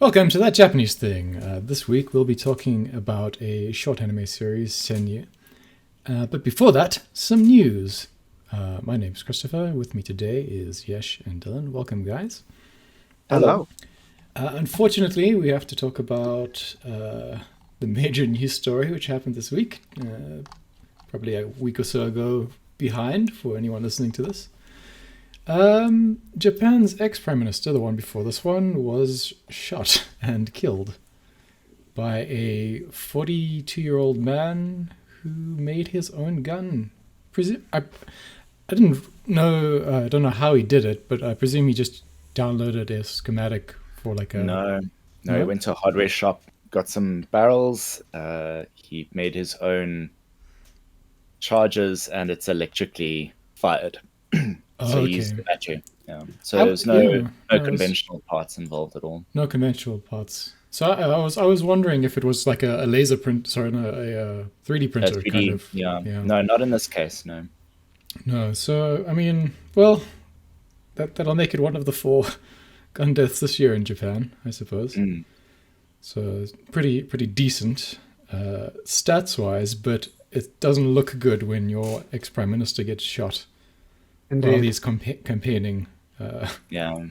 Welcome to That Japanese Thing. This week we'll be talking about a short anime series, Senyuu. But before that, some news. My name is Christopher. With me today is Yesh and Dylan. Welcome, guys. Hello. Unfortunately, we have to talk about the major news story which happened this week. Probably a week or so ago behind for anyone listening to this. Japan's ex-prime minister, the one before this one, was shot and killed by a 42-year-old man who made his own gun. I didn't know, I don't know how he did it, but I presume he just downloaded a schematic for like a... No, he No? went to a hardware shop, got some barrels. He made his own charges, and it's electrically fired. Oh, So he okay. used the battery. Yeah. So there's Yeah, no I was... conventional parts involved at all. No conventional parts. So I was wondering if it was like a laser print, sorry, no, a 3D printer kind 3D, of. yeah. Yeah. No, not in this case. No. No, so I mean, well, that'll make it one of the four gun deaths this year in Japan, I suppose. Mm. So it's pretty decent stats wise, but it doesn't look good when your ex prime minister gets shot while Indeed. he's campaigning. Yeah.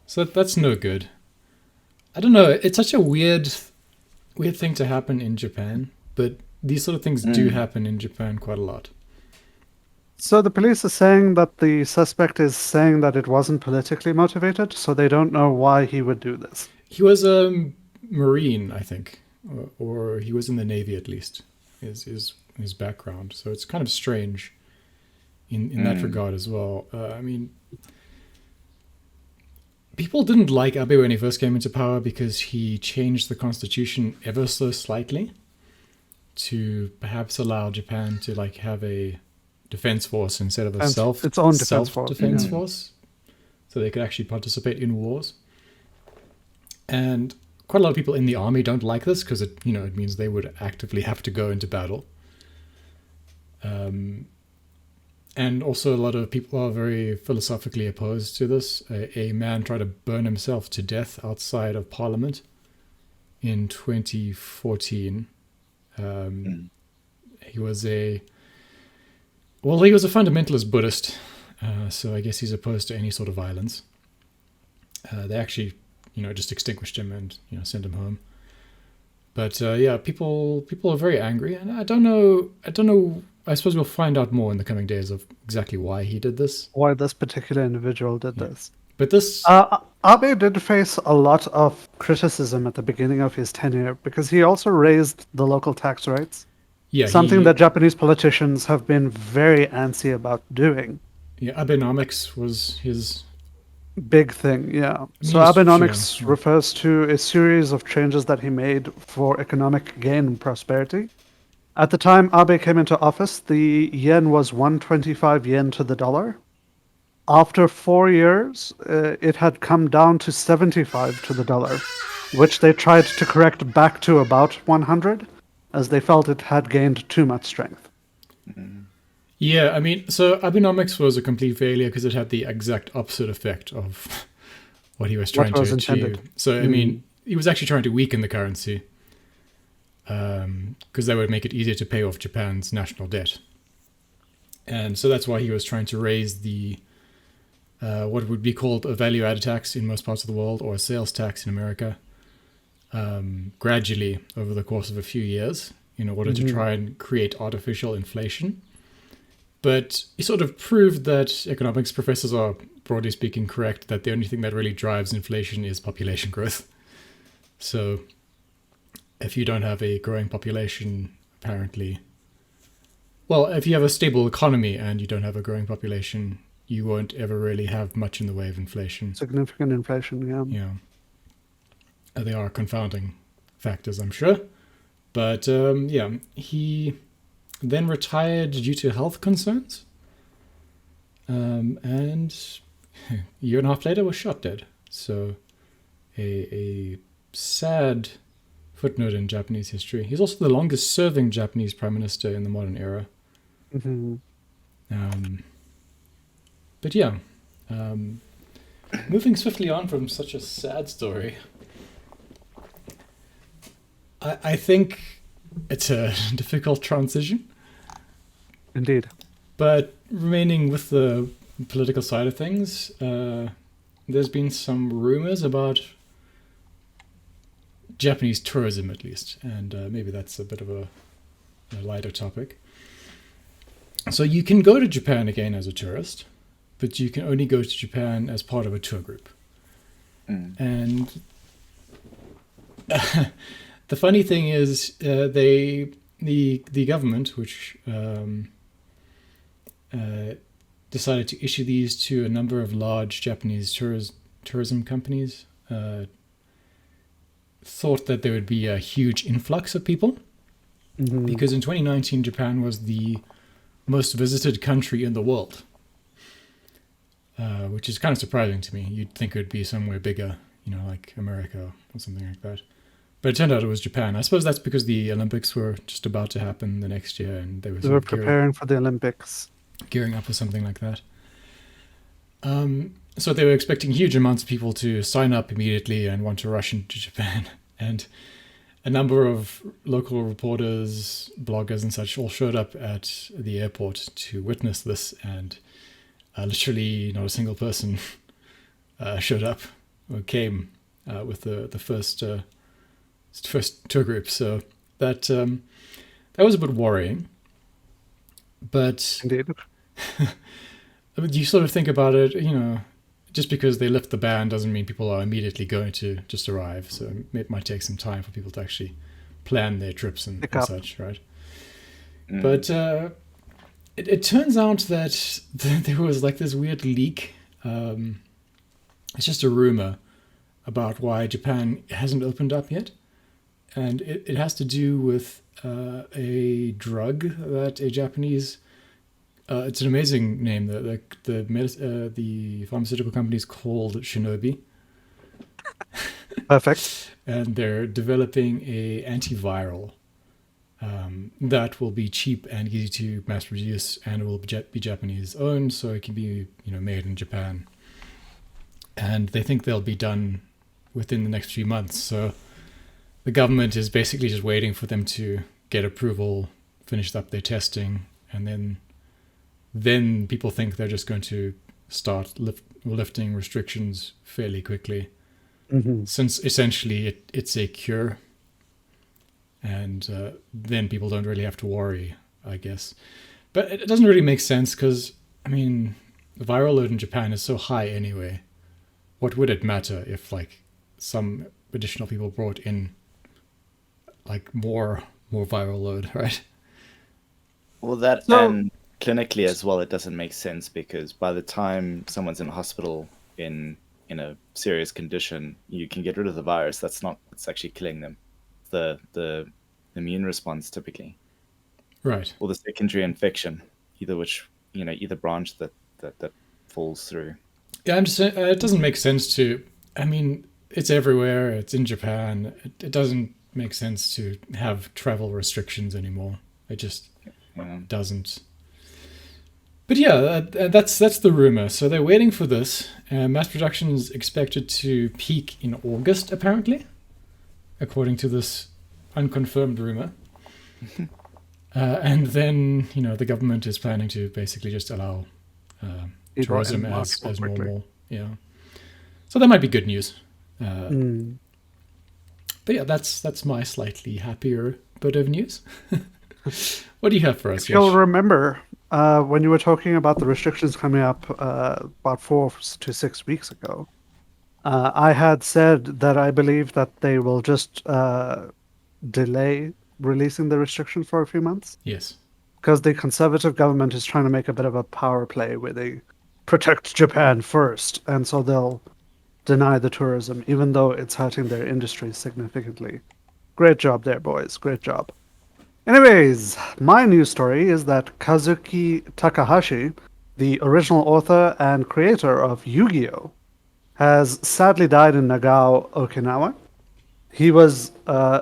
So that's no good. I don't know. It's such a weird thing to happen in Japan, but these sort of things do happen in Japan quite a lot. So the police are saying that the suspect is saying that it wasn't politically motivated, so they don't know why he would do this. He was a Marine, I think, or he was in the Navy at least. His background, so it's kind of strange in that regard as well. I mean, people didn't like Abe when he first came into power because he changed the constitution ever so slightly to perhaps allow Japan to like have a defense force instead of a And its own defense force, self-defense yeah. force, so they could actually participate in wars. And quite a lot of people in the army don't like this because it means they would actively have to go into battle. And also a lot of people are very philosophically opposed to this. A man tried to burn himself to death outside of Parliament in 2014. He was a fundamentalist Buddhist, so I guess he's opposed to any sort of violence. They actually, just extinguished him and sent him home. But yeah, people are very angry, and I don't know. I suppose we'll find out more in the coming days of exactly why he did this. Why this particular individual did this. But this, Abe did face a lot of criticism at the beginning of his tenure because he also raised the local tax rates, yeah, something that Japanese politicians have been very antsy about doing. Abenomics was his. Big thing, yeah. So He's- Abenomics yeah. refers to a series of changes that he made for economic gain and prosperity. At the time Abe came into office, the yen was 125 yen to the dollar. After 4 years, it had come down to 75 to the dollar, which they tried to correct back to about 100, as they felt it had gained too much strength. Yeah, I mean, so Abenomics was a complete failure because it had the exact opposite effect of what he was trying was to achieve. intended. So, I mean, he was actually trying to weaken the currency because that would make it easier to pay off Japan's national debt. And so that's why he was trying to raise the what would be called a value-added tax in most parts of the world, or a sales tax in America, gradually over the course of a few years in order to try and create artificial inflation. But he sort of proved that economics professors are, broadly speaking, correct, that the only thing that really drives inflation is population growth. So if you don't have a growing population, apparently... Well, if you have a stable economy and you don't have a growing population, you won't ever really have much in the way of inflation. Significant inflation, yeah. Yeah. They are confounding factors, I'm sure. But yeah, he then retired due to health concerns. And a year and a half later was shot dead. So a sad footnote in Japanese history. He's also the longest serving Japanese prime minister in the modern era. But yeah, moving swiftly on from such a sad story, I think it's a difficult transition, Indeed. but remaining with the political side of things, there's been some rumors about Japanese tourism, at least, and maybe that's a bit of a lighter topic. So you can go to Japan again as a tourist, but you can only go to Japan as part of a tour group. And the funny thing is, the government, which decided to issue these to a number of large Japanese tourism companies, thought that there would be a huge influx of people, because in 2019 Japan was the most visited country in the world, which is kind of surprising to me. You'd think it would be somewhere bigger, like America or something like that. But it turned out it was Japan. I suppose that's because the Olympics were just about to happen the next year, and they were preparing for the Olympics, gearing up for something like that. So they were expecting huge amounts of people to sign up immediately and want to rush into Japan. And a number of local reporters, bloggers and such all showed up at the airport to witness this, and literally not a single person showed up or came with the first tour group. So that was a bit worrying. But indeed, you sort of think about it, just because they lift the ban doesn't mean people are immediately going to just arrive. So it might take some time for people to actually plan their trips and such, right? But it turns out that there was like this weird leak. It's just a rumor about why Japan hasn't opened up yet. And it has to do with a drug that a Japanese... it's an amazing name. The pharmaceutical company is called Shinobi. Perfect. And they're developing a antiviral that will be cheap and easy to mass produce, and it will be Japanese owned, so it can be made in Japan. And they think they'll be done within the next few months. So the government is basically just waiting for them to get approval, finish up their testing, and then people think they're just going to start lifting restrictions fairly quickly, since essentially it's a cure, and then people don't really have to worry, I guess. But it doesn't really make sense because, the viral load in Japan is so high anyway. What would it matter if some additional people brought in more viral load, right? Well, and clinically as well, it doesn't make sense, because by the time someone's in hospital in a serious condition, you can get rid of the virus. It's actually killing them. The immune response typically, right? Or the secondary infection, either branch that falls through. Yeah, I'm just it doesn't make sense to. It's everywhere. It's in Japan. It doesn't make sense to have travel restrictions anymore. It just doesn't. But yeah, that's the rumor. So they're waiting for this. Mass production is expected to peak in August, apparently, according to this unconfirmed rumor. And then, the government is planning to basically just allow tourism as normal. Yeah. So that might be good news. But yeah, that's my slightly happier bit of news. What do you have for us? If you'll remember, when you were talking about the restrictions coming up about 4 to 6 weeks ago, I had said that I believe that they will just delay releasing the restrictions for a few months. Yes. Because the conservative government is trying to make a bit of a power play where they protect Japan first, and so they'll deny the tourism, even though it's hurting their industry significantly. Great job there, boys. Great job. Anyways, my news story is that Kazuki Takahashi, the original author and creator of Yu-Gi-Oh!, has sadly died in Nagao, Okinawa. He was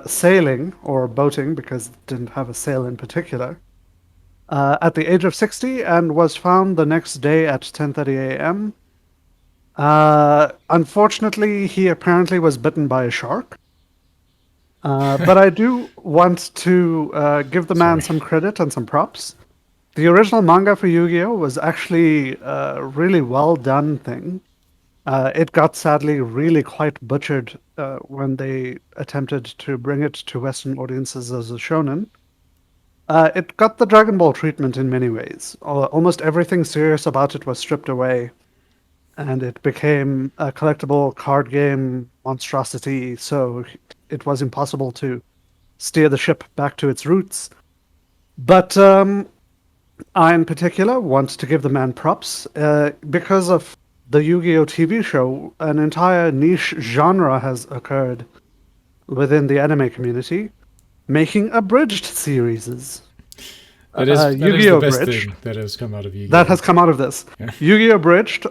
sailing, or boating, because it didn't have a sail in particular, at the age of 60, and was found the next day at 10:30 a.m. Unfortunately, he apparently was bitten by a shark. But I do want to give the man some credit and some props. The original manga for Yu-Gi-Oh was actually a really well done thing. It got sadly really quite butchered when they attempted to bring it to Western audiences as a shonen. It got the Dragon Ball treatment in many ways. Almost everything serious about it was stripped away, and it became a collectible card game monstrosity, so it was impossible to steer the ship back to its roots. But I, in particular, want to give the man props because of the Yu-Gi-Oh! TV show. An entire niche genre has occurred within the anime community, making abridged series. That is the Yu-Gi-Oh! best Abridged thing that has come out of Yu-Gi-Oh! that has come out of this. Yeah. Yu-Gi-Oh! Abridged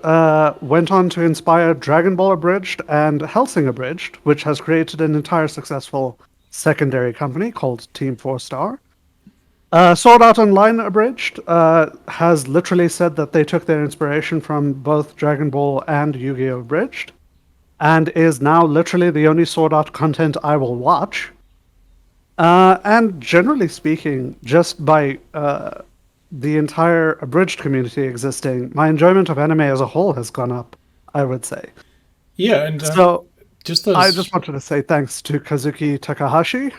went on to inspire Dragon Ball Abridged and Hellsing Abridged, which has created an entire successful secondary company called Team 4 Star. Sword Art Online Abridged has literally said that they took their inspiration from both Dragon Ball and Yu-Gi-Oh! Abridged, and is now literally the only Sword Art content I will watch. And generally speaking, just by the entire abridged community existing, my enjoyment of anime as a whole has gone up, I would say. Yeah, and So just I those. just wanted to say thanks to Kazuki Takahashi.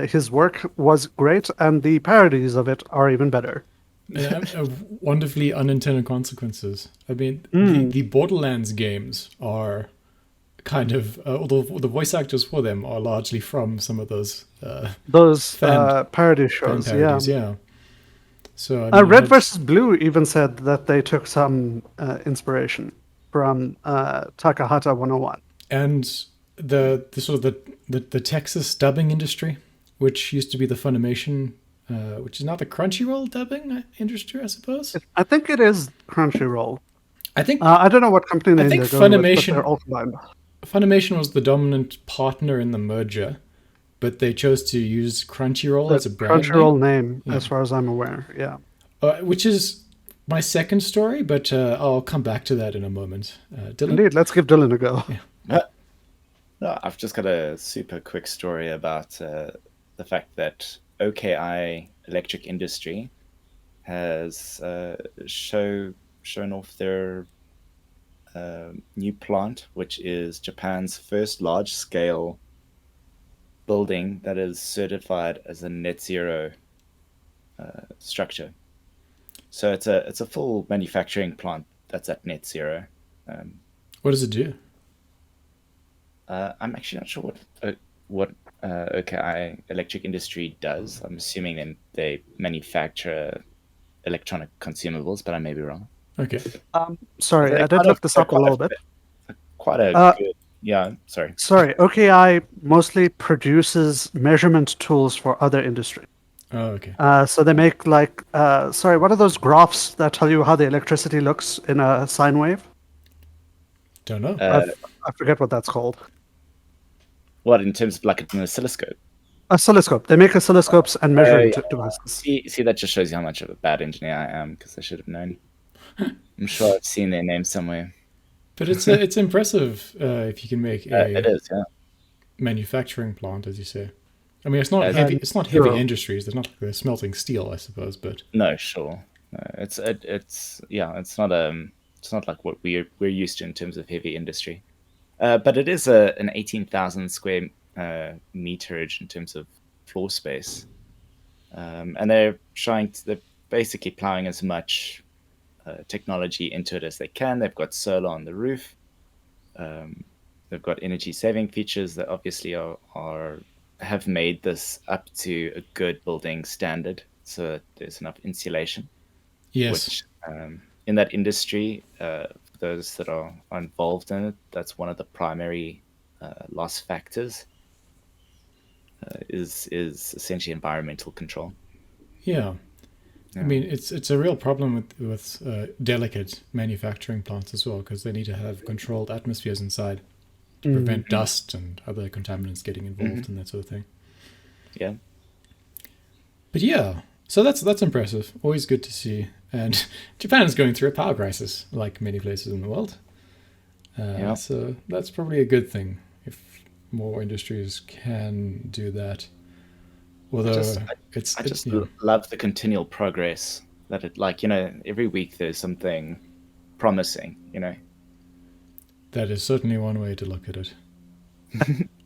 His work was great, and the parodies of it are even better. Wonderfully unintended consequences. I mean, the Borderlands games are kind of, although the voice actors for them are largely from some of those Parody fan shows, parodies. yeah. Yeah. So I mean, Red vs. Blue even said that they took some inspiration from Takahata 101. and the sort of the Texas dubbing industry, which used to be the Funimation, which is now the Crunchyroll dubbing industry, I suppose. I think it is Crunchyroll. I think I don't know what company name think they're going with, but Funimation- they're all combined. Funimation was the dominant partner in the merger, but they chose to use Crunchyroll as a brand Crunchyroll name, name, as far as I'm aware. Yeah. Which is my second story, but I'll come back to that in a moment. Dylan? Indeed. Let's give Dylan a go. No, I've just got a super quick story about the fact that OKI Electric Industry has shown off their new plant, which is Japan's first large-scale building that is certified as a net zero structure. So it's a full manufacturing plant that's at net zero. What does it do? I'm actually not sure what OKI Electric Industry does. I'm assuming they manufacture electronic consumables, but I may be wrong. Okay. Sorry, They're I did quite look this up a little bit. Quite a Uh, good. Yeah, sorry. Sorry, OKI mostly produces measurement tools for other industry. Oh, okay. So they make what are those graphs that tell you how the electricity looks in a sine wave? Don't know. I forget what that's called. What, in terms of like an oscilloscope? Oscilloscope. They make oscilloscopes and measuring yeah. devices. See, that just shows you how much of a bad engineer I am, because I should have known. I'm sure I've seen their name somewhere. But it's impressive if you can make It is, yeah. manufacturing plant, as you say. I mean, it's not As heavy. in- It's not heavy Sure. industries. They're not like they're smelting steel, I suppose. But No, sure. No, it's not like what we're used to in terms of heavy industry. But it is an 18,000 square meterage in terms of floor space, and they're basically plowing as much technology into it as they can. They've got solar on the roof. They've got energy saving features that obviously have made this up to a good building standard, so that there's enough insulation. yes, Which in that industry, those that are involved in it, that's one of the primary loss factors. Is essentially environmental control. yeah. I mean, it's a real problem with delicate manufacturing plants as well, because they need to have controlled atmospheres inside to prevent dust and other contaminants getting involved and that sort of thing. Yeah. But yeah, so that's impressive. Always good to see. And Japan is going through a power crisis, like many places in the world. So that's probably a good thing. If more industries can do that. Although I just love the continual progress that it, like, every week there's something promising, That is certainly one way to look at it.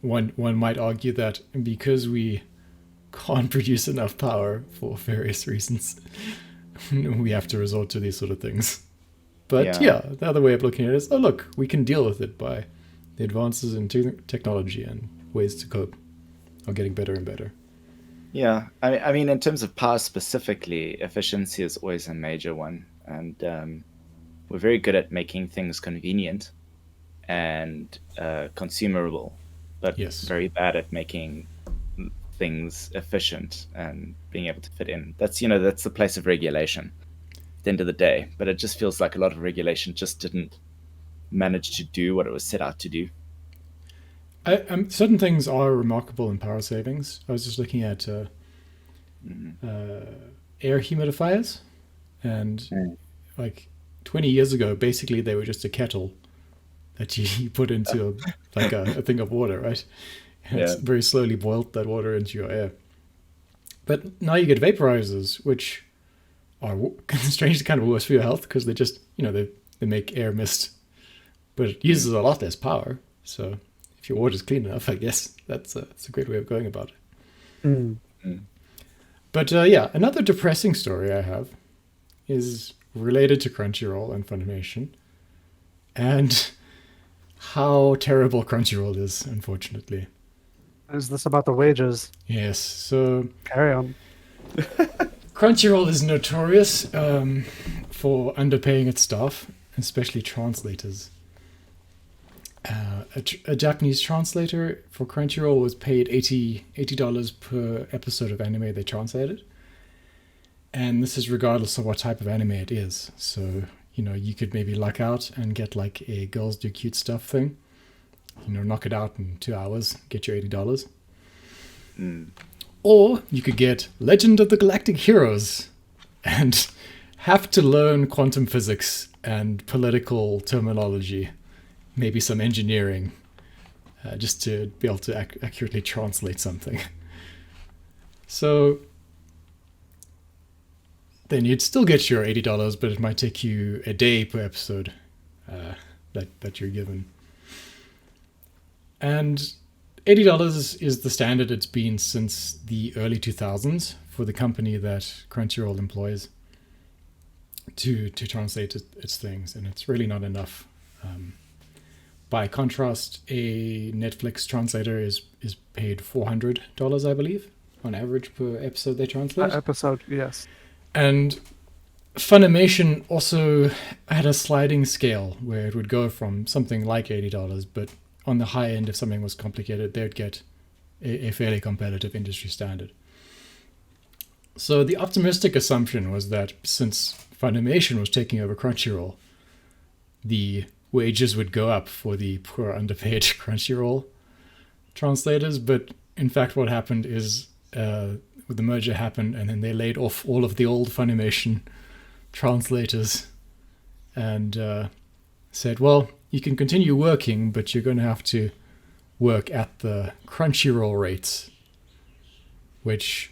One might argue that because we can't produce enough power for various reasons, we have to resort to these sort of things. But yeah, the other way of looking at it is, oh look, we can deal with it by the advances in technology, and ways to cope are getting better and better. Yeah, I mean, in terms of power specifically, efficiency is always a major one, and we're very good at making things convenient and consumable, but Yes. very bad at making things efficient and being able to fit in. That's the place of regulation at the end of the day. But it just feels like a lot of regulation just didn't manage to do what it was set out to do. Certain things are remarkable in power savings. I was just looking at air humidifiers, and like 20 years ago, basically they were just a kettle that you put into a thing of water, right? And it's very slowly boiled that water into your air. But now you get vaporizers, which are strangely kind of worse for your health, because they just, they make air mist, but it uses a lot less power. So if your water's clean enough, I guess that's a great way of going about it. But yeah, another depressing story I have is related to Crunchyroll and Funimation, and how terrible Crunchyroll is, unfortunately. Is this about the wages? Yes, so Carry on. Crunchyroll is notorious for underpaying its staff, especially translators. A Japanese translator for Crunchyroll was paid $80 per episode of anime they translated. And this is regardless of what type of anime it is. So, you could maybe luck out and get like a girls do cute stuff thing. Knock it out in 2 hours, get your $80. Or you could get Legend of the Galactic Heroes and have to learn quantum physics and political terminology, maybe some engineering, just to be able to accurately translate something. So then you'd still get your $80, but it might take you a day per episode that you're given. And $80 is the standard it's been since the early 2000s for the company that Crunchyroll employs to translate its things, and it's really not enough. By contrast, a Netflix translator is paid $400, I believe, on average per episode they translate. Episode, yes. And Funimation also had a sliding scale where it would go from something like $80, but on the high end, if something was complicated, they'd get a fairly competitive industry standard. So the optimistic assumption was that since Funimation was taking over Crunchyroll, the wages would go up for the poor underpaid Crunchyroll translators. But in fact, what happened is the merger happened, and then they laid off all of the old Funimation translators and said, well, you can continue working, but you're going to have to work at the Crunchyroll rates, which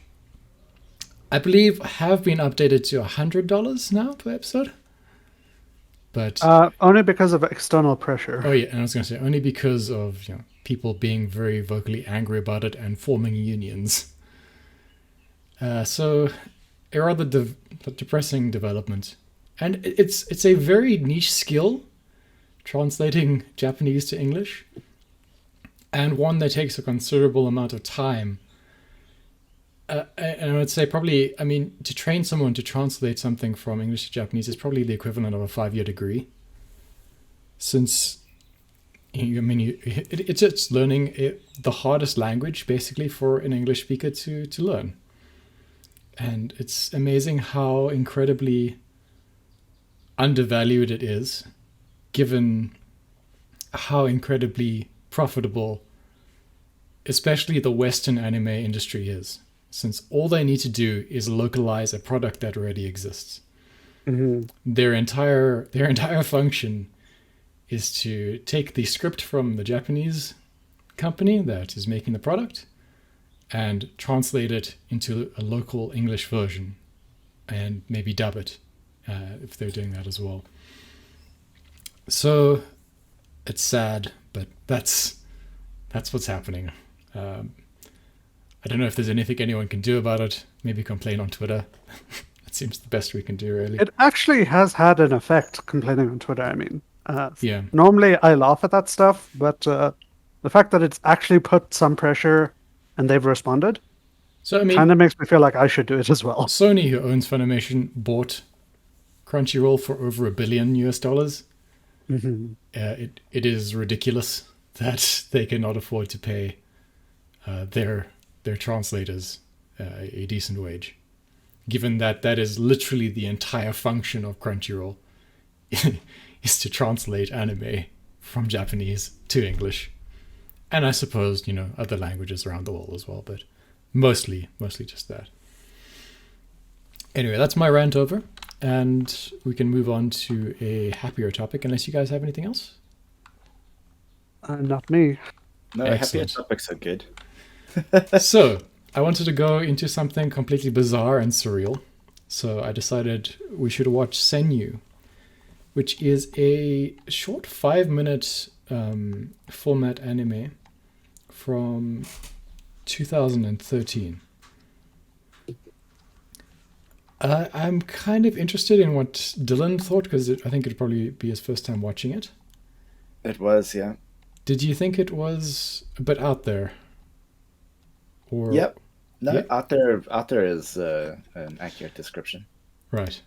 I believe have been updated to $100 now per episode. But only because of external pressure. Oh yeah, and I was going to say only because of people being very vocally angry about it and forming unions. So a rather depressing development, and it's a very niche skill, translating Japanese to English, and one that takes a considerable amount of time. And I would say probably, to train someone to translate something from English to Japanese is probably the equivalent of a 5-year degree. Since, it's learning the hardest language, basically, for an English speaker to learn. And it's amazing how incredibly undervalued it is, given how incredibly profitable, especially the Western anime industry is. Since all they need to do is localize a product that already exists. Mm-hmm. Their entire function is to take the script from the Japanese company that is making the product and translate it into a local English version and maybe dub it if they're doing that as well. So it's sad, but that's what's happening. I don't know if there's anything anyone can do about it. Maybe complain on Twitter. That seems the best we can do, really. It actually has had an effect, complaining on Twitter, I mean. Yeah. Normally I laugh at that stuff, but the fact that it's actually put some pressure and they've responded So, I mean, kind of makes me feel like I should do it as well. Sony, who owns Funimation, bought Crunchyroll for over $1 billion US. Mm-hmm. It is ridiculous that they cannot afford to pay their translators a decent wage, given that that is literally the entire function of Crunchyroll is to translate anime from Japanese to English, and I suppose other languages around the world as well, but mostly just that. Anyway, that's my rant over, and we can move on to a happier topic, unless you guys have anything else. Not me. No, Excellent. happier topics are good. So, I wanted to go into something completely bizarre and surreal. So I decided we should watch Senyuu, which is a short 5-minute format anime from 2013. I'm kind of interested in what Dylan thought, because I think it'd probably be his first time watching it. It was, yeah. Did you think it was a bit out there? Or... Yep. No, Yeah. out there is an accurate description. Right.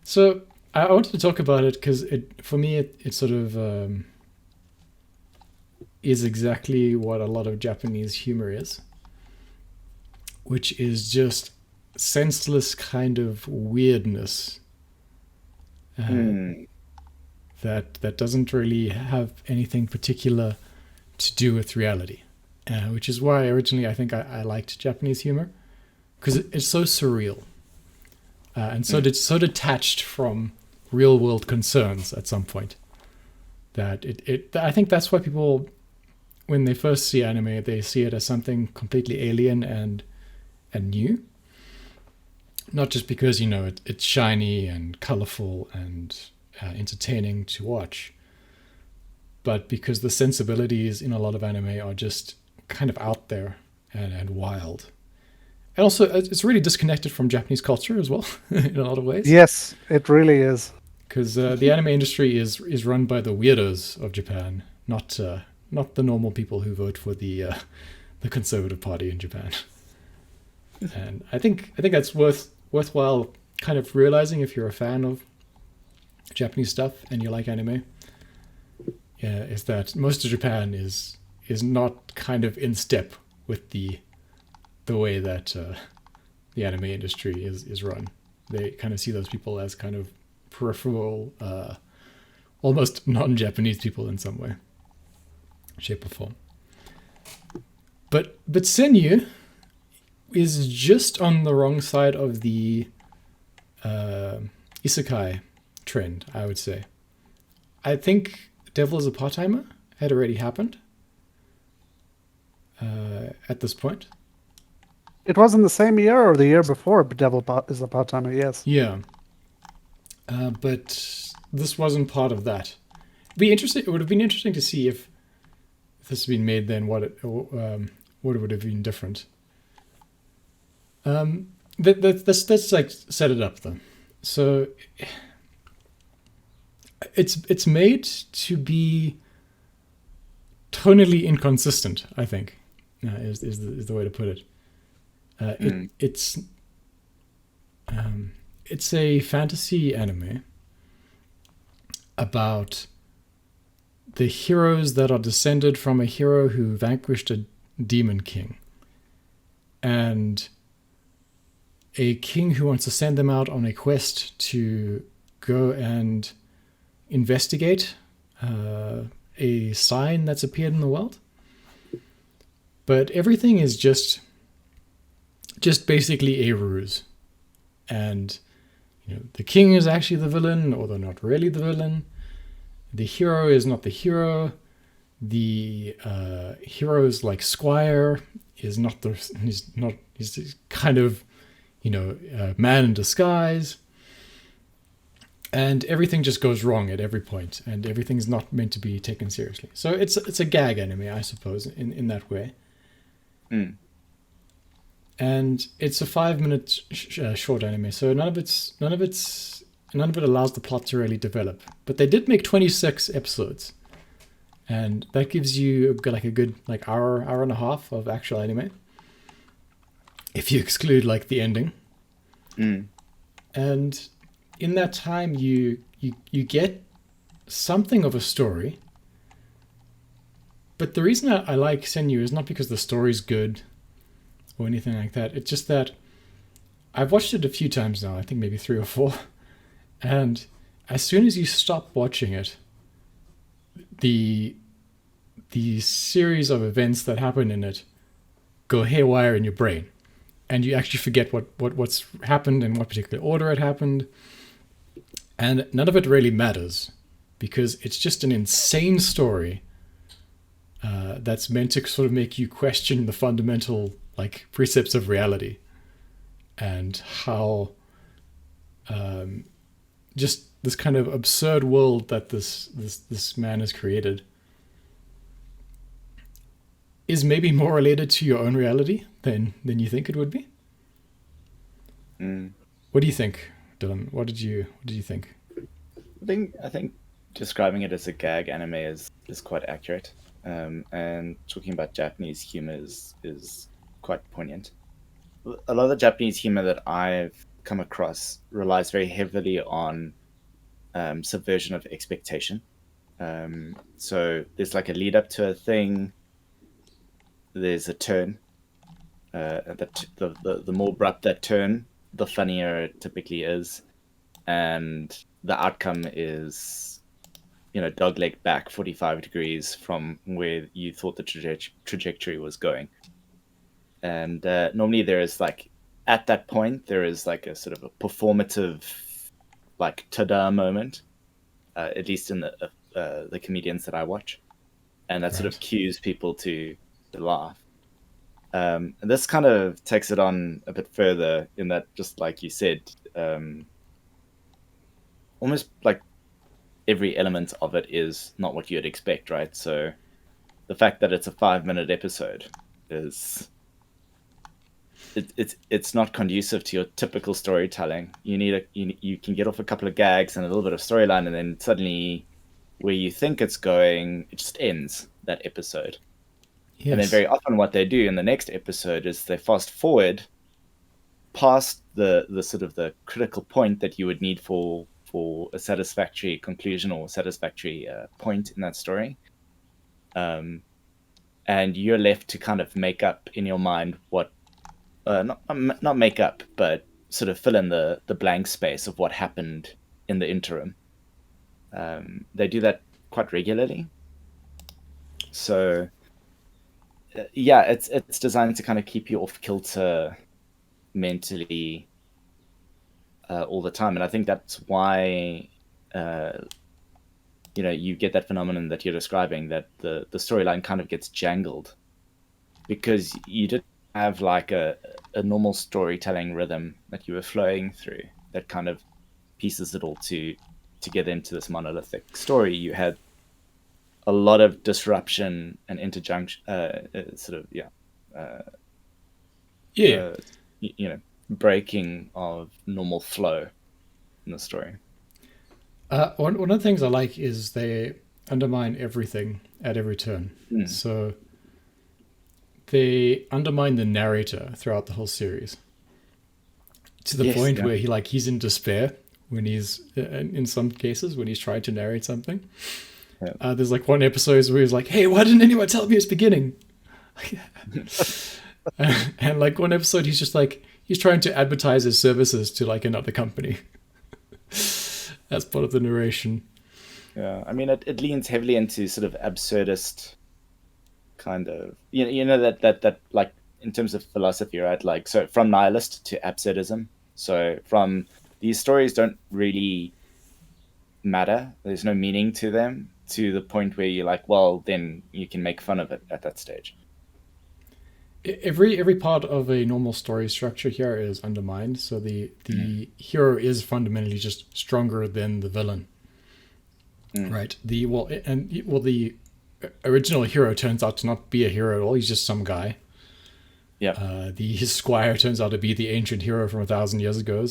So I wanted to talk about it because for me it sort of is exactly what a lot of Japanese humor is, which is just senseless kind of weirdness that doesn't really have anything particular to do with reality, which is why originally I think I liked Japanese humor, because it's so surreal and so detached from real world concerns at some point that I think that's why people, when they first see anime, they see it as something completely alien and new. Not just because, it's shiny and colorful and entertaining to watch, but because the sensibilities in a lot of anime are just kind of out there and wild. And also, it's really disconnected from Japanese culture as well, in a lot of ways. Yes, it really is. Because the anime industry is run by the weirdos of Japan, not the normal people who vote for the Conservative Party in Japan. And I think that's worthwhile kind of realizing if you're a fan of Japanese stuff and you like anime. Yeah, is that most of Japan is not kind of in step with the way that the anime industry is run. They kind of see those people as kind of peripheral, almost non-Japanese people in some way, shape or form. But Senyuu is just on the wrong side of the isekai trend, I would say. I think Devil is a Part-Timer had already happened at this point. It was in the same year or the year before, but Devil is a Part-Timer, yes. Yeah. But this wasn't part of that. It would have been interesting to see if this had been made then, what it would have been different. Let's like set it up though. So it's made to be tonally inconsistent, I think, is the way to put it. It's a fantasy anime about the heroes that are descended from a hero who vanquished a demon king, and a king who wants to send them out on a quest to go and investigate a sign that's appeared in the world. But everything is just basically a ruse. And the king is actually the villain, or they're not really the villain. The hero is not the hero. the hero's like squire is not the he's kind of man in disguise, and everything just goes wrong at every point, and everything's not meant to be taken seriously. So it's a gag anime, I suppose, in that way. And it's a 5-minute short anime, so none of it allows the plot to really develop. But they did make 26 episodes, and that gives you like a good like hour and a half of actual anime, if you exclude like the ending. And in that time, you get something of a story. But the reason I like Senyuu is not because the story's good or anything like that. It's just that I've watched it a few times now, I think maybe 3 or 4. And as soon as you stop watching it, the series of events that happen in it go haywire in your brain. And you actually forget what's happened in what particular order it happened. And none of it really matters, because it's just an insane story that's meant to sort of make you question the fundamental like precepts of reality, and how just this kind of absurd world that this man has created is maybe more related to your own reality than you think it would be. What do you think, Dylan? What did you think? I think describing it as a gag anime is quite accurate. And talking about Japanese humor is quite poignant. A lot of the Japanese humor that I've come across relies very heavily on subversion of expectation. So there's like a lead up to a thing. There's a turn. The more abrupt that turn, the funnier it typically is, and the outcome is, dogleg back 45 degrees from where you thought the trajectory was going. And normally there is like, at that point, there is like a sort of a performative, like ta-da moment, at least in the comedians that I watch, and that sort of cues people to laugh. And this kind of takes it on a bit further in that, just like you said, almost like every element of it is not what you'd expect, right? So the fact that it's a 5-minute episode is it's not conducive to your typical storytelling. You can get off a couple of gags and a little bit of storyline, and then suddenly where you think it's going, it just ends that episode. Yes. And then very often what they do in the next episode is they fast forward past the sort of the critical point that you would need for a satisfactory conclusion or satisfactory point in that story. And you're left to kind of make up in your mind what, not make up, but sort of fill in the blank space of what happened in the interim. They do that quite regularly. So yeah, it's designed to kind of keep you off kilter mentally all the time, and I think that's why you get that phenomenon that you're describing, that the storyline kind of gets jangled because you didn't have like a normal storytelling rhythm that you were flowing through that kind of pieces it all together into this monolithic story. You had a lot of disruption and interjunction, breaking of normal flow in the story. One of the things I like is they undermine everything at every turn. So they undermine the narrator throughout the whole series, to the point where he's in despair when he's in some cases when he's trying to narrate something. There's like one episode where he's like, "Hey, why didn't anyone tell me it's beginning?" and like one episode, he's just like, he's trying to advertise his services to like another company. That's part of the narration. Yeah, I mean, it leans heavily into sort of absurdist kind of, that like in terms of philosophy, right? Like, so from nihilist to absurdism. So from these stories don't really matter. There's no meaning to them. to the point where you're like, well, then you can make fun of it at that stage. Every part of a normal story structure here is undermined. So the hero is fundamentally just stronger than the villain, right? The original hero turns out to not be a hero at all. He's just some guy. Yeah. His squire turns out to be the ancient hero from 1,000 years ago,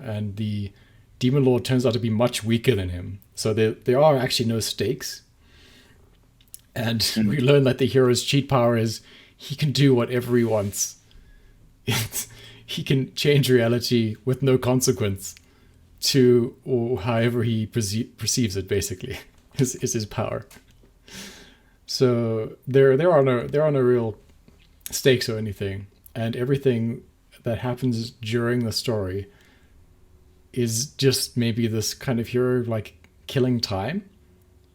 and the demon lord turns out to be much weaker than him. So there are actually no stakes. And we learn that the hero's cheat power is he can do whatever he wants. He can change reality with no consequence to or however he perceives it, basically, is his power. So there are no real stakes or anything. And everything that happens during the story is just maybe this kind of hero like killing time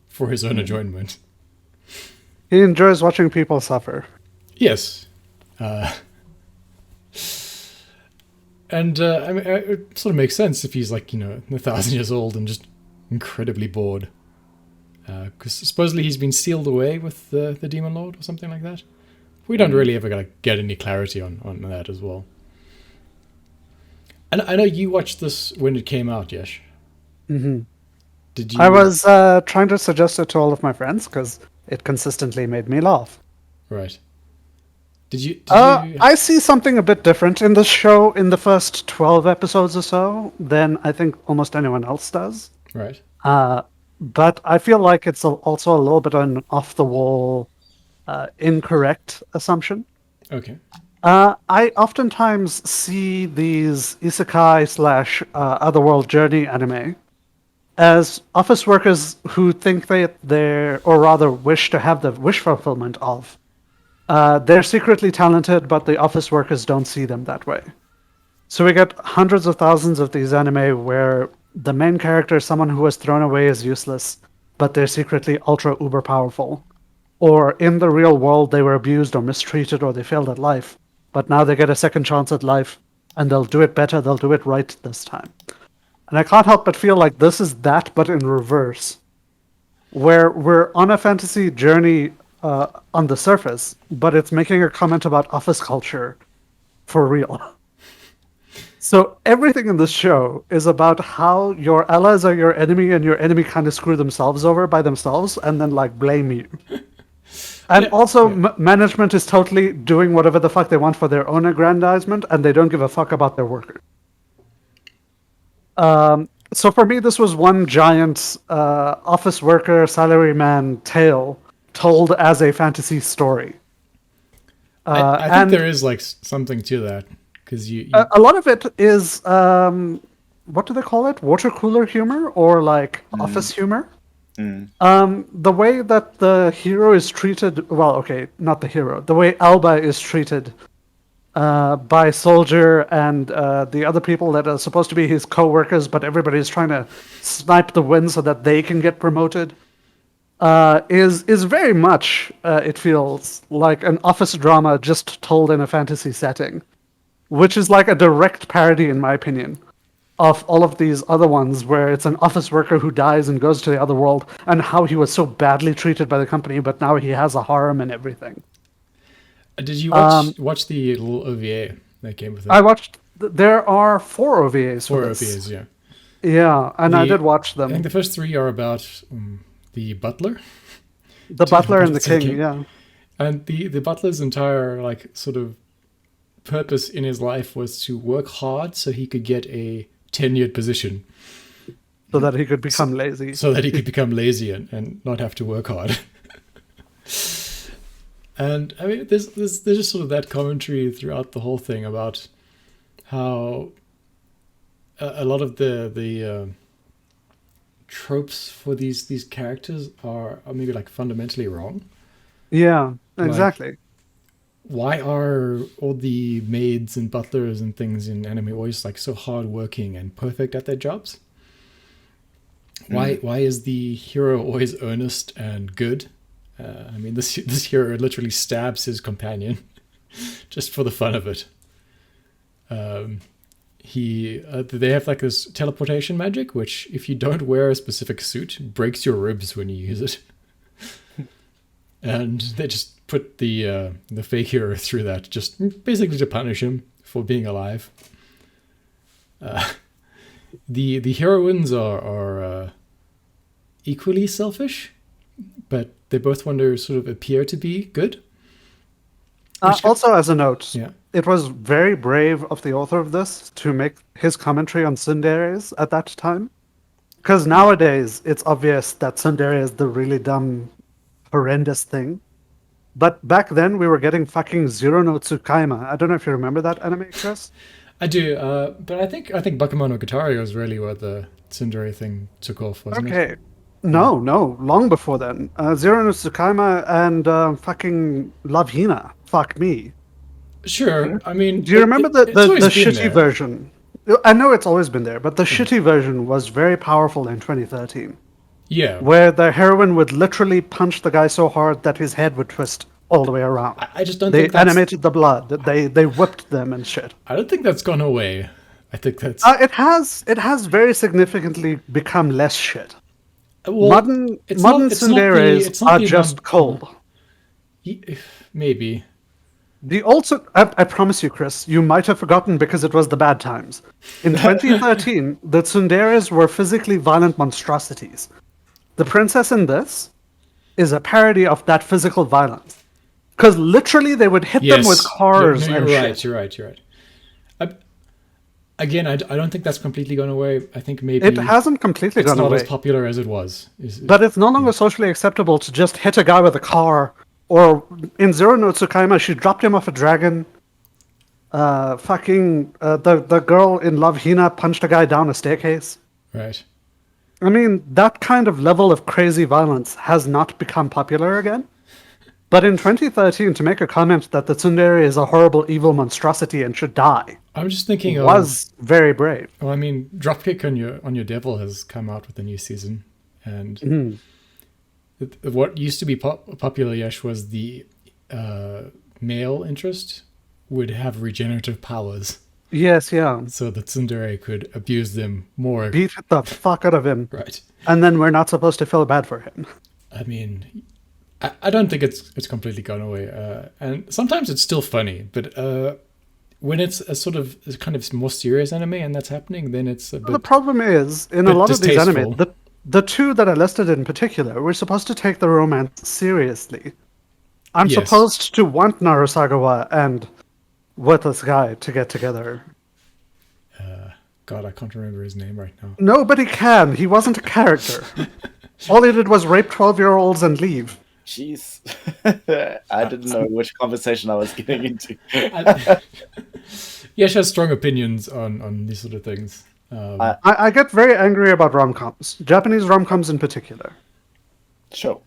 for his own enjoyment. He enjoys watching people suffer. Yes. And I mean, it sort of makes sense if he's like, 1,000 years old and just incredibly bored. Because supposedly he's been sealed away with the Demon Lord or something like that. We don't really ever get any clarity on that as well. And I know you watched this when it came out, Yesh. Mm-hmm. Did you? I was trying to suggest it to all of my friends because it consistently made me laugh. Right. Did you? I see something a bit different in the show in the first 12 episodes or so than I think almost anyone else does. Right. But I feel like it's also a little bit an off-the-wall, incorrect assumption. Okay. I oftentimes see these isekai / otherworld journey anime as office workers who think they're, or rather wish to have the wish fulfillment of. They're secretly talented, but the office workers don't see them that way. So we get hundreds of thousands of these anime where the main character is someone who was thrown away as useless, but they're secretly ultra uber powerful. Or in the real world, they were abused or mistreated or they failed at life, but now they get a second chance at life and they'll do it better, they'll do it right this time. And I can't help but feel like this is that, but in reverse, where we're on a fantasy journey on the surface, but it's making a comment about office culture for real. So everything in this show is about how your allies are your enemy and your enemy kind of screw themselves over by themselves and then like blame you. And management is totally doing whatever the fuck they want for their own aggrandizement and they don't give a fuck about their workers. So for me, this was one giant office worker, salaryman tale told as a fantasy story. I think there is like something to that because you a lot of it is what do they call it? Water cooler humor or like office humor. The way that the hero is treated, well, okay, not the hero. The way Alba is treated by Soldier and the other people that are supposed to be his co-workers, but everybody's trying to snipe the win so that they can get promoted. Is very much, it feels like an office drama just told in a fantasy setting, which is like a direct parody, in my opinion, of all of these other ones where it's an office worker who dies and goes to the other world and how he was so badly treated by the company, but now he has a harem and everything. Did you watch the little OVA that came with it? I watched, there are 4 OVAs for this. 4 OVAs, yeah. Yeah, and I did watch them. I think the first 3 are about the butler. The butler and the king, yeah. And the butler's entire like sort of purpose in his life was to work hard so he could get a tenured position. So that he could become lazy. So that he could become lazy and not have to work hard. And I mean, there's just sort of that commentary throughout the whole thing about how a lot of the tropes for these characters are maybe like fundamentally wrong. Yeah, exactly. Like, why are all the maids and butlers and things in anime always like so hardworking and perfect at their jobs? Why is the hero always earnest and good? I mean, this hero literally stabs his companion just for the fun of it. they have like this teleportation magic, which if you don't wear a specific suit, breaks your ribs when you use it. And they just put the fake hero through that, just basically to punish him for being alive. The heroines are equally selfish, but they both want to sort of appear to be good. Also, as a note, Yeah. it was very brave of the author of this to make his commentary on tsunderes at that time. Because nowadays, it's obvious that tsundere is the really dumb, horrendous thing. But back then, we were getting fucking Zero no Tsukaima. I don't know if you remember that anime, Chris? I do, but I think Bakemonogatari was really where the tsundere thing took off, wasn't it? Okay. No, long before then. Zero no Tsukaima and fucking Love Hina. Fuck me. Sure, I mean... Do you remember the it's always been shitty there. version? I know it's always been there, but the shitty version was very powerful in 2013. Yeah. Where the heroine would literally punch the guy so hard that his head would twist all the way around. I just don't They think that's... animated the blood. They whipped them and shit. I don't think that's gone away. I think that's... It has very significantly become less shit. well, Modern it's not tsunderes it's not are the just amount- cold. Maybe. I promise you, Chris, you might have forgotten because it was the bad times. In 2013, the tsunderes were physically violent monstrosities. The princess in this is a parody of that physical violence. Because literally they would hit them with cars You're and right, shit. you're right. Again, I don't think that's completely gone away. I think maybe It hasn't completely it's gone not away. as popular as it was. But it's no longer socially acceptable to just hit a guy with a car. Or in Zero no Tsukaima, she dropped him off a dragon. The girl in Love Hina punched a guy down a staircase. Right. I mean, that kind of level of crazy violence has not become popular again. But in 2013, to make a comment that the tsundere is a horrible, evil monstrosity and should die I'm just thinking was very brave. Well, I mean, Dropkick on your Devil has come out with a new season, and what used to be popular, Yash, was the male interest would have regenerative powers, Yes, yeah. so the tsundere could abuse them more. Beat the fuck out of him. Right. And then we're not supposed to feel bad for him. I mean, I don't think it's completely gone away, and sometimes it's still funny, but when it's a kind of more serious anime and that's happening, then it's a bit... The problem is, in a bit lot of these anime, distasteful. the two that I listed in particular, we're supposed to take the romance seriously. I'm Yes. supposed to want Narusagawa and Worthless Guy to get together. God, I can't remember his name right now. Nobody can. He wasn't a character. All he did was rape 12-year-olds and leave. Jeez. I didn't know which conversation I was getting into. Yash has strong opinions on these sort of things. I get very angry about rom-coms. Japanese rom-coms in particular. Sure.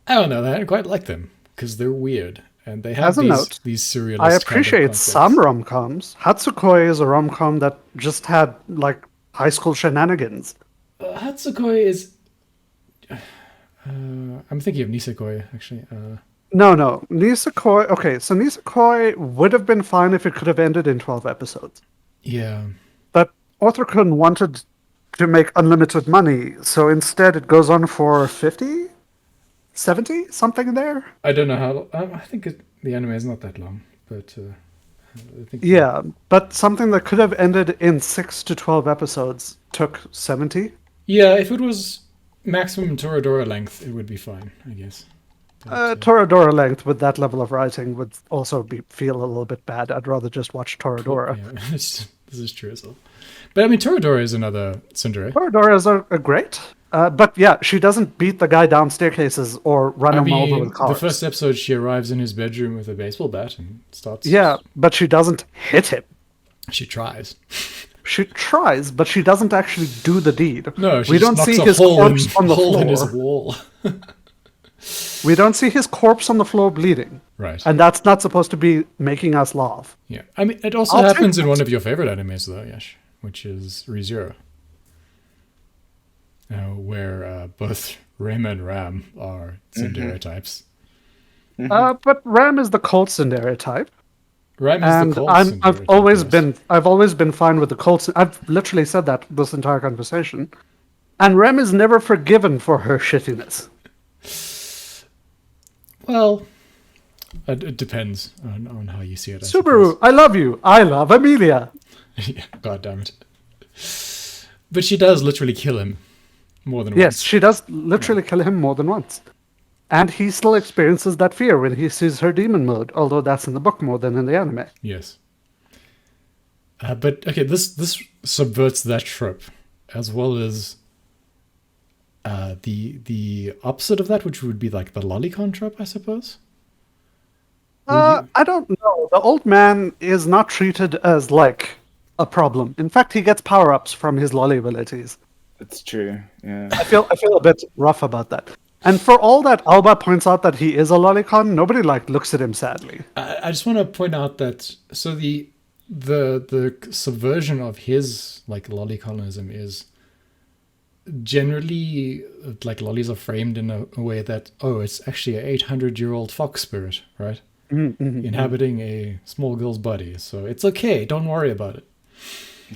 I don't know, I quite like them, because they're weird, and they have As a note, these surrealist I kind of appreciate concepts. some rom-coms. Hatsukoi is a rom-com that just had, like, high school shenanigans. Hatsukoi is... I'm thinking of Nisekoi, actually. No. Nisekoi... Okay, so Nisekoi would have been fine if it could have ended in 12 episodes. Yeah. But Author-kun wanted to make unlimited money, so instead it goes on for 50? 70? Something there? I don't know how... I think the anime is not that long, but... I think Yeah, but something that could have ended in 6 to 12 episodes took 70. Yeah, if it was maximum Toradora length, it would be fine, I guess. Toradora length with that level of writing would also feel a little bit bad. I'd rather just watch Toradora. Yeah, this is true as well. But I mean, Toradora is another tsundere. Toradoras are great. But yeah, she doesn't beat the guy down staircases or run him over with cars. The first episode, she arrives in his bedroom with a baseball bat and starts... Yeah, but she doesn't hit him. She tries. She tries, but she doesn't actually do the deed. No, she we just don't knocks see a his corpse on the hole in his floor. wall. We don't see his corpse on the floor bleeding. Right. And that's not supposed to be making us laugh. Yeah. I mean, it also I'll happens take in one of your favorite animes, though, Yash, which is ReZero. Where both Rem and Ram are tsundere types. But Ram is the cold tsundere type. Rem is And the Colson. I've always been fine with the Colson. I've literally said that this entire conversation. And Rem is never forgiven for her shittiness. Well, it depends on how you see it. Subaru, I love you. I love Amelia. Yeah, God damn it. But she does literally kill him more than once. Yes, she does literally kill him more than once. And he still experiences that fear when he sees her demon mode, although that's in the book more than in the anime. Yes. But, okay, this subverts that trope, as well as the opposite of that, which would be like the lolicon trope, I suppose. I don't know. The old man is not treated as, like, a problem. In fact, he gets power-ups from his lolly abilities. That's true. Yeah. I feel a bit rough about that. And for all that Alba points out that he is a lolicon, nobody like looks at him sadly. I just want to point out that so the subversion of his like lolliconism is generally like lollies are framed in a way that it's actually a 800-year-old fox spirit, right? Inhabiting a small girl's body, so it's okay. Don't worry about it.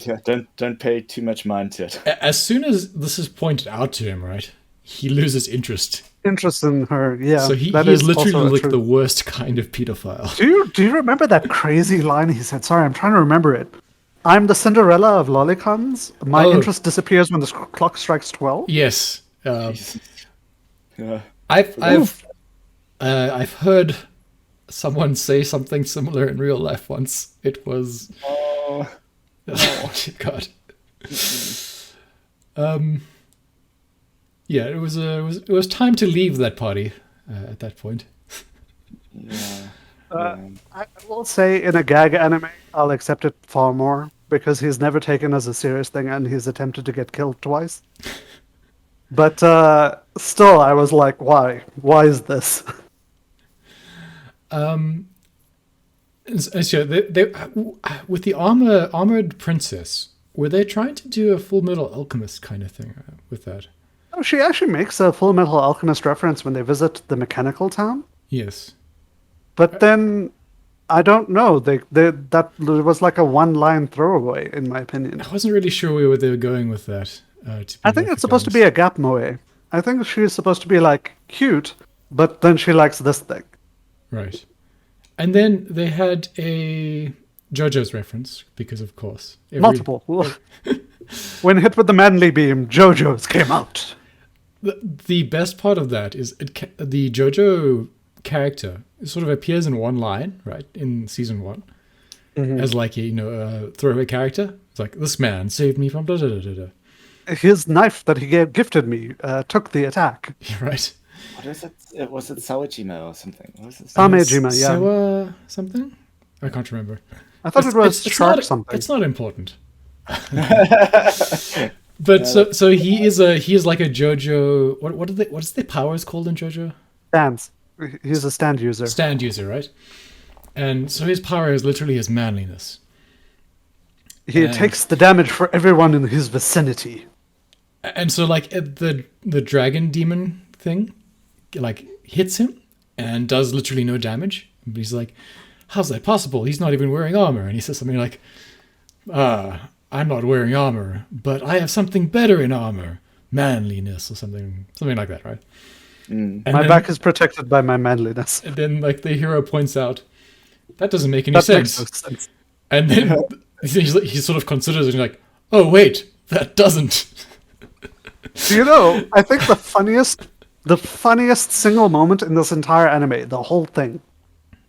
Yeah, don't pay too much mind to it. As soon as this is pointed out to him, right, he loses interest. Interest in her, yeah. So he is literally like the worst kind of pedophile. Do you remember that crazy line he said? Sorry, I'm trying to remember it. I'm the Cinderella of lolicons. My interest disappears when the clock strikes 12. Yes. Yeah. I've heard someone say something similar in real life once. It was oh God. Yeah, it was time to leave that party at that point. Yeah. I will say in a gag anime, I'll accept it far more because he's never taken as a serious thing and he's attempted to get killed twice. But still, I was like, why? Why is this? So they with the armored princess, were they trying to do a Full Metal Alchemist kind of thing with that? Oh, she actually makes a Full Metal Alchemist reference when they visit the mechanical town. Yes. But then, I don't know. That was like a one-line throwaway, in my opinion. I wasn't really sure where they were going with that. I think it's supposed to be a gap moe. I think she's supposed to be like cute, but then she likes this thing. Right. And then they had a JoJo's reference, because of course. Multiple. When hit with the manly beam, JoJo's came out. The best part of that is the JoJo character sort of appears in one line, right, in season 1, as like a throwaway character. It's like, this man saved me from da da da da da. His knife that he gifted me took the attack. Right. What is it? Was it Sawajima or something? What was it? Samejima, yeah. Sawa something? I can't remember. I thought it was sharp something. It's not important. But so he is like a JoJo. What is their powers called in JoJo? Stands. He's a stand user. Stand user, right? And so his power is literally his manliness. He takes the damage for everyone in his vicinity. And so like the dragon demon thing like hits him and does literally no damage. But he's like, how's that possible? He's not even wearing armor. And he says something like, I'm not wearing armor, but I have something better in armor. Manliness or something like that, right? My back is protected by my manliness. And then like the hero points out, that doesn't make any sense. Makes no sense. And then he sort of considers it and like, oh wait, that doesn't. I think the funniest single moment in this entire anime, the whole thing,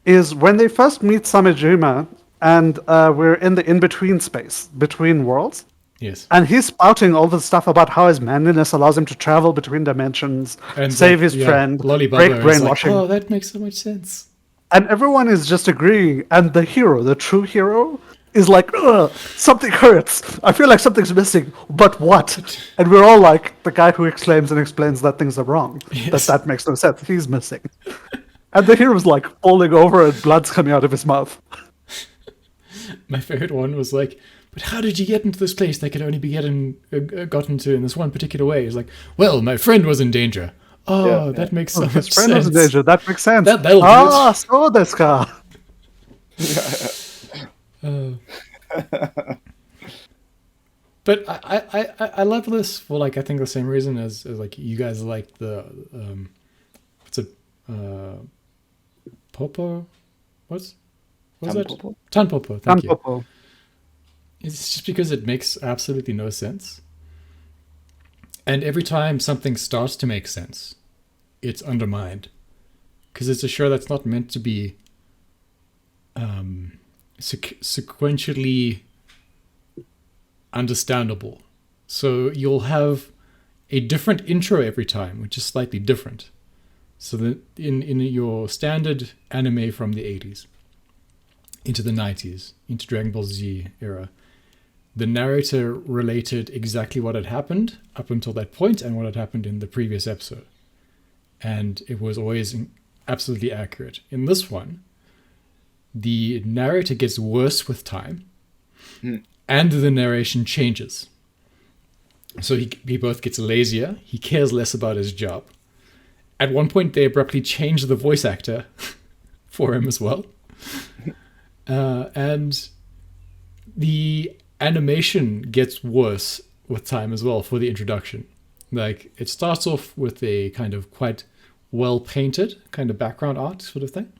is when they first meet Samejima and we're in the in-between space, between worlds. Yes. And he's spouting all the stuff about how his manliness allows him to travel between dimensions, and save his friend, break brainwashing. Like, that makes so much sense. And everyone is just agreeing, and the hero, the true hero, is like, ugh, something hurts. I feel like something's missing, but what? And we're all like, the guy who exclaims and explains that things are wrong. Yes. That makes no sense. He's missing. And the hero's like falling over and blood's coming out of his mouth. My favorite one was like, but how did you get into this place that could only be gotten to in this one particular way? It's like, well, my friend was in danger. That makes so much sense. His friend was in danger. That makes sense. That'll do it. So desu ka. Uh, but I love this for like I think the same reason as like you guys like the what's it Popo? What's that? Tampopo? Tanpopo, thank you. Tampopo. It's just because it makes absolutely no sense. And every time something starts to make sense, it's undermined. Because it's a show that's not meant to be sequentially understandable. So you'll have a different intro every time, which is slightly different. So that in your standard anime from the 80s, into the 90s, into Dragon Ball Z era, the narrator related exactly what had happened up until that point and what had happened in the previous episode. And it was always absolutely accurate. In this one, the narrator gets worse with time, and the narration changes. So he both gets lazier, he cares less about his job. At one point, they abruptly change the voice actor for him as well. And the animation gets worse with time as well for the introduction. Like, it starts off with a kind of quite well-painted kind of background art sort of thing.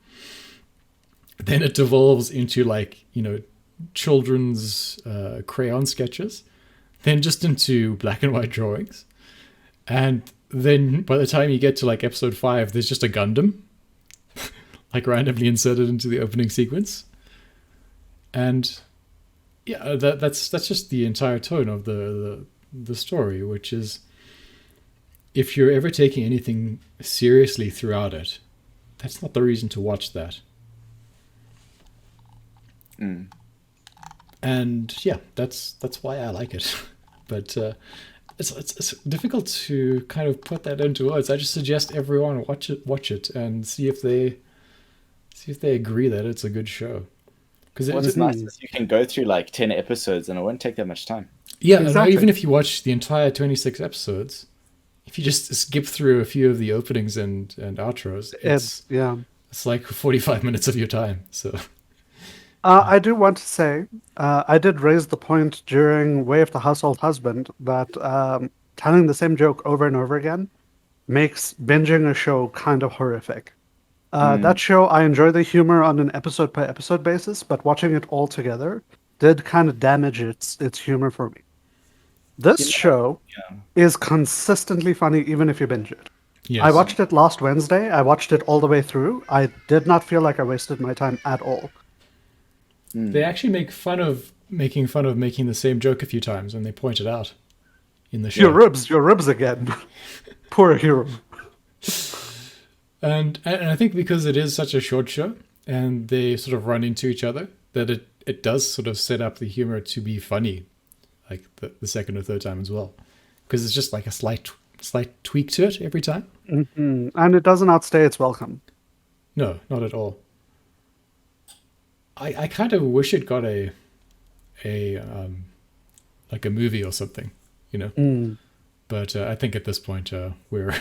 Then it devolves into like, children's crayon sketches. Then just into black and white drawings. And then by the time you get to like episode 5, there's just a Gundam like randomly inserted into the opening sequence. And yeah, that's just the entire tone of the story, which is, if you're ever taking anything seriously throughout it, that's not the reason to watch that. And yeah, that's why I like it. But it's difficult to kind of put that into words. I just suggest everyone watch it and see if they agree that it's a good show. Because what's nice is you can go through like 10 episodes and it won't take that much time. Yeah, exactly. Even if you watch the entire 26 episodes, if you just skip through a few of the openings and outros, it's like 45 minutes of your time. So I do want to say, I did raise the point during Way of the Household Husband that telling the same joke over and over again makes binging a show kind of horrific. That show, I enjoy the humor on an episode by episode basis, but watching it all together did kind of damage its humor for me. This show is consistently funny even if you binge it. yes. I watched it last Wednesday. I watched it all the way through. I did not feel like I wasted my time at all. They actually make fun of making the same joke a few times, and they point it out in the show. Your ribs again. Poor hero. And I think because it is such a short show, and they sort of run into each other, that it does sort of set up the humor to be funny, like the second or third time as well, because it's just like a slight tweak to it every time. Mm-hmm. And it doesn't outstay its welcome. No, not at all. I kind of wish it got a like a movie or something, But I think at this point we're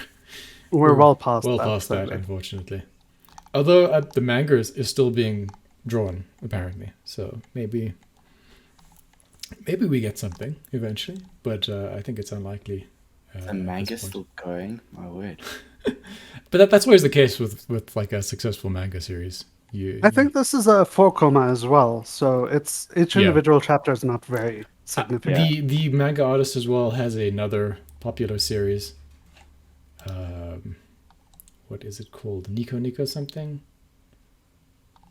well past that, unfortunately. Although the manga is still being drawn, apparently, so maybe we get something eventually, but I think it's unlikely. The manga's still going? My word. But that's always the case with like a successful manga series. I think this is a 4-koma as well, so each individual chapter is not very significant. The manga artist as well has another popular series. What is it called? Nico something?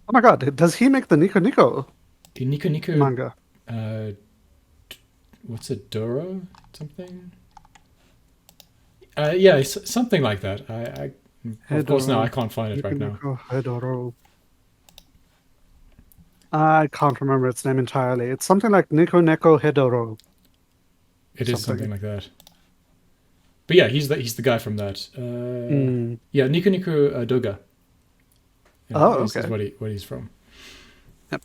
Oh my god, does he make the Nico The Nico manga? What's it? Doro something? Yeah, something like that. Of course now I can't find it right now. Hedoro. I can't remember its name entirely. It's something like Nico Neko Hedoro. It is something like that. But yeah, he's the guy from that. Yeah, Nico Doga. Okay. Is what he's from. Yep.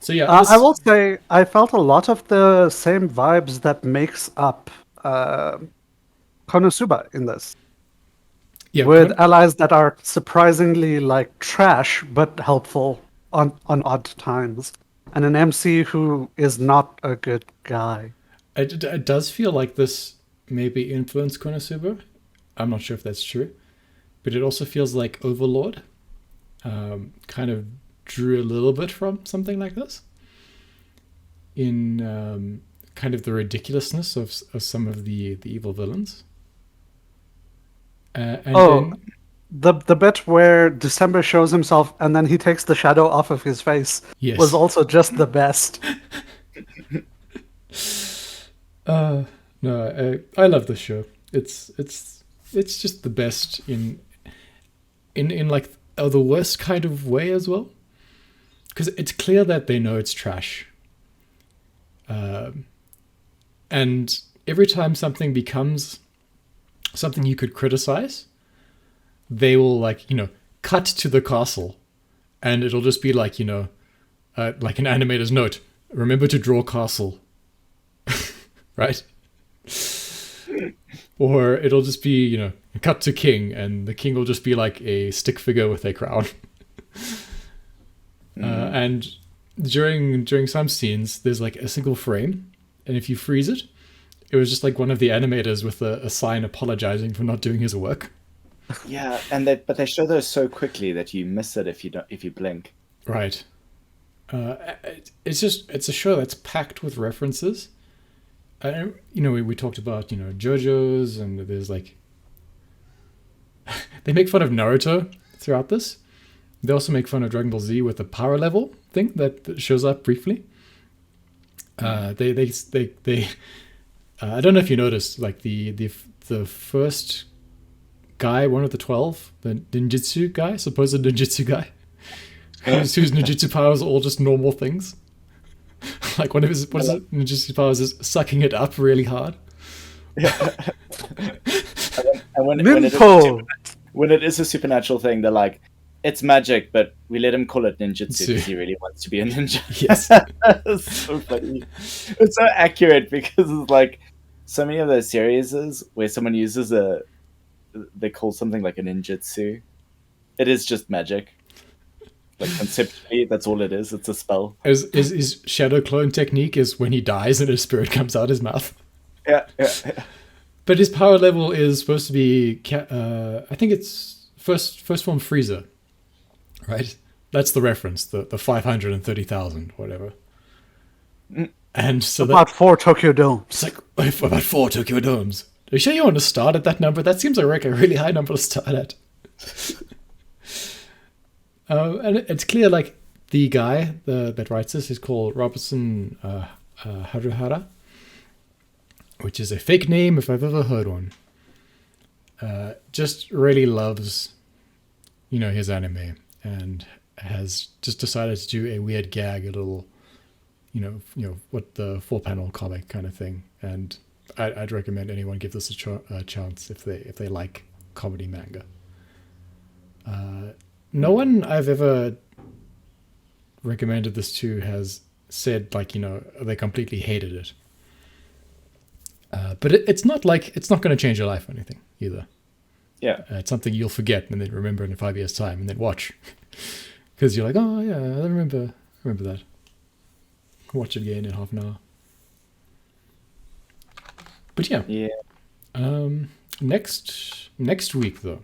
So yeah, I will say I felt a lot of the same vibes that makes up Konosuba in this. Yeah, with allies that are surprisingly like trash but helpful on odd times, and an MC who is not a good guy. It does feel like this maybe influenced Konosuba. I'm not sure if that's true, but it also feels like Overlord kind of drew a little bit from something like this in kind of the ridiculousness of some of the evil villains. Then, the bit where December shows himself and then he takes the shadow off of his face was also just the best. No, I love this show. It's just the best in like the worst kind of way as well, because it's clear that they know it's trash. And every time something becomes something you could criticize, they will cut to the castle, and it'll just be like like an animator's note: remember to draw castle. Right? Or it'll just be, cut to king, and the king will just be like a stick figure with a crown. And during some scenes, there's like a single frame, and if you freeze it, it was just like one of the animators with a sign apologizing for not doing his work. Yeah, but they show those so quickly that you miss it if you blink. Right. It's a show that's packed with references. We talked about JoJo's, and there's like they make fun of Naruto throughout this. They also make fun of Dragon Ball Z with the power level thing that shows up briefly. They I don't know if you noticed, like the first guy, one of the 12, the ninjutsu guy, supposed ninjutsu guy, whose ninjutsu powers are all just normal things. Like one of his ninjutsu powers is sucking it up really hard. Yeah. and when it is a supernatural thing, they're like, it's magic, but we let him call it ninjutsu because he really wants to be a ninja. Yes. It's so funny. It's so accurate because it's like so many of those series where someone uses they call something like a ninjutsu. It is just magic. Like conceptually, that's all it is. It's a spell. His shadow clone technique is when he dies and his spirit comes out his mouth. Yeah. But his power level is supposed to be, I think it's first form Frieza, right? That's the reference, the 530,000, whatever. And so about 4 Tokyo Domes. It's like about 4 Tokyo Domes. Are you sure you want to start at that number? That seems like a really high number to start at. And it's clear, like, the guy that writes this is called Robertson Haruhara, which is a fake name if I've ever heard one. Just really loves, his anime, and has just decided to do a weird gag, a little, what the 4-panel comic kind of thing. And I'd recommend anyone give this a chance if they like comedy manga. No one I've ever recommended this to has said, like, they completely hated it. But it's not like, it's not going to change your life or anything either. Yeah. It's something you'll forget and then remember in 5 years' time and then watch. Because you're like, oh yeah, I remember that. Watch it again in half an hour. But yeah. Yeah. Next week though.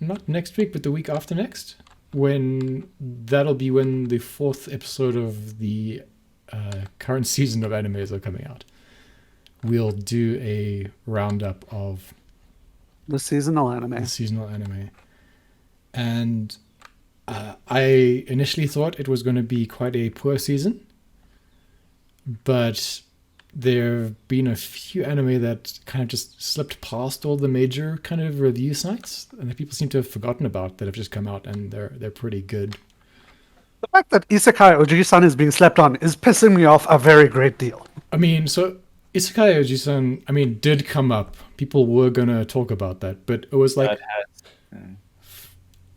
Not next week, but the week after next, that'll be when the 4th episode of the current season of animes are coming out. We'll do a roundup of the seasonal anime. And I initially thought it was going to be quite a poor season, but there have been a few anime that kind of just slipped past all the major kind of review sites, and that people seem to have forgotten about, that have just come out, and they're pretty good. The fact that Isekai Oji-san is being slept on is pissing me off a very great deal. I mean, so Isekai Oji-san, did come up. People were going to talk about that, but it was like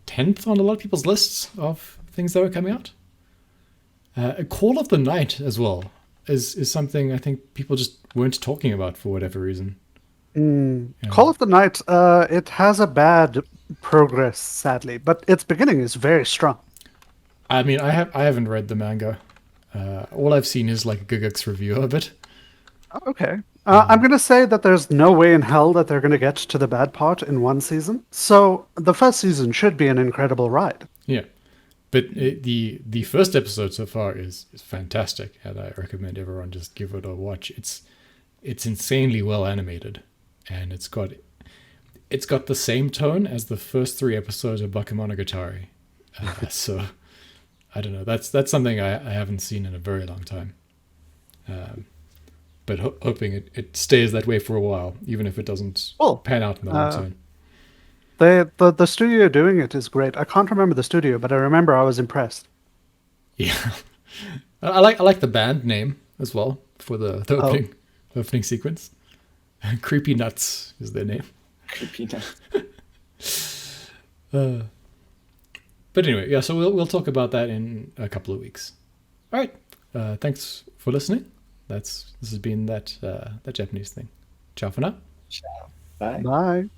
10th on a lot of people's lists of things that were coming out. Call of the Night as well is something I think people just weren't talking about for whatever reason. Yeah. Call of the Night, it has a bad progress, sadly, but its beginning is very strong. I mean, I haven't read the manga. All I've seen is like Guguk's review of it. Okay. I'm going to say that there's no way in hell that they're going to get to the bad part in one season. So the first season should be an incredible ride. Yeah, but the first episode so far is fantastic, and I recommend everyone just give it a watch. It's insanely well animated, and it's got the same tone as the first 3 episodes of Bakemonogatari. So I don't know. That's something I haven't seen in a very long time. But hoping it stays that way for a while, even if it doesn't pan out in the long term. The studio doing it is great. I can't remember the studio, but I remember I was impressed. Yeah, I like the band name as well for the opening sequence. Creepy Nuts is their name. Creepy Nuts. But anyway, yeah. So we'll talk about that in a couple of weeks. All right. Thanks for listening. This has been that Japanese thing. Ciao for now. Ciao. Bye. Bye.